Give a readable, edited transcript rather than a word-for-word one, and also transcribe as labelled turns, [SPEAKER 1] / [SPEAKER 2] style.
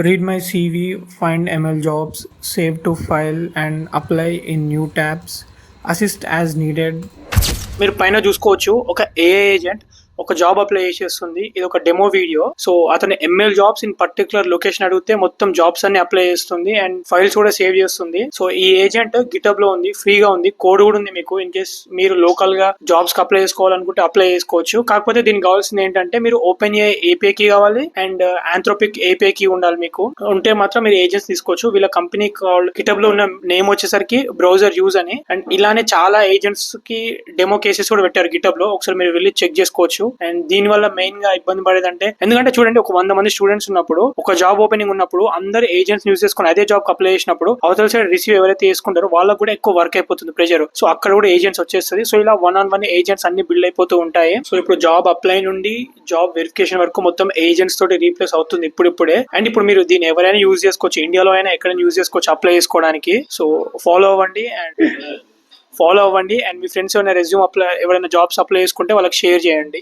[SPEAKER 1] Read my CV, find ML jobs, save to file and apply in new tabs, assist as needed. మీరు పైన చూసుకోవచ్చు ఒక AI agent ఒక job apply చేసేస్తుంది. ఇది ఒక డెమో వీడియో. సో అతను ML jobs in particular location అడిగితే మొత్తం జాబ్స్ అన్ని అప్లై చేస్తుంది అండ్ ఫైల్స్ కూడా సేవ్ చేస్తుంది. సో ఈ ఏజెంట్ గిటబ్ లో ఉంది, ఫ్రీగా ఉంది, కోడ్ కూడా ఉంది. మీకు ఇన్ కేస్ మీరు లోకల్ గా జాబ్స్ కి అప్లై చేసుకోవాలనుకుంటే అప్లై చేసుకోవచ్చు. కాకపోతే దీనికి కావాల్సింది ఏంటంటే మీరు ఓపెన్ ఏపీఐ కి కావాలి అండ్ ఆంథ్రోపిక్ ఏపీఐ కి ఉండాలి. మీకు ఉంటే మాత్రం మీరు ఏజెంట్స్ తీసుకోవచ్చు. వీళ్ళ కంపెనీ గిటబ్ లో ఉన్న నేమ్ వచ్చేసరికి బ్రౌజర్ యూజ్ అని. అండ్ ఇలానే చాలా ఏజెంట్స్ కి డెమో కేసెస్ కూడా పెట్టారు గిటబ్ లో. ఒకసారి మీరు వెళ్ళి చెక్ చేసుకోవచ్చు. అండ్ దీని వల్ల మెయిన్ గా ఇబ్బంది పడేదంటే, ఎందుకంటే చూడండి, ఒక 100 మంది స్టూడెంట్స్ ఉన్నప్పుడు, ఒక జాబ్ ఓపెనింగ్ ఉన్నప్పుడు అందరు ఏజెంట్స్ యూజ్ చేసుకుని అదే జాబ్ అప్లై చేసినప్పుడు అవతల సైడ్ రిసీవ్ ఎవరైతే చేసుకుంటారో వాళ్ళకు కూడా ఎక్కువ వర్క్ అయిపోతుంది, ప్రెజర్. సో అక్కడ కూడా ఏజెంట్స్ వచ్చేస్తుంది. సో ఇలా 1-on-1 ఏజెంట్స్ అన్ని బిల్డ్ అయిపోతూ ఉంటాయి. సో ఇప్పుడు జాబ్ అప్లై నుండి జాబ్ వెరిఫికేషన్ వరకు మొత్తం ఏజెంట్స్ తోటి రీప్లేస్ అవుతుంది ఇప్పుడిప్పుడే. అండ్ ఇప్పుడు మీరు దీన్ని ఎవరైనా యూజ్ చేసుకోవచ్చు, ఇండియాలో అయినా ఎక్కడైనా యూజ్ చేసుకోవచ్చు అప్లై చేసుకోవడానికి. సో ఫాలో అవ్వండి అండ్ మీ ఫ్రెండ్స్ ఎవరైనా రెజ్యూమ్ ఎవరైనా జాబ్స్ అప్లై చేసుకుంటే వాళ్ళకి షేర్ చేయండి.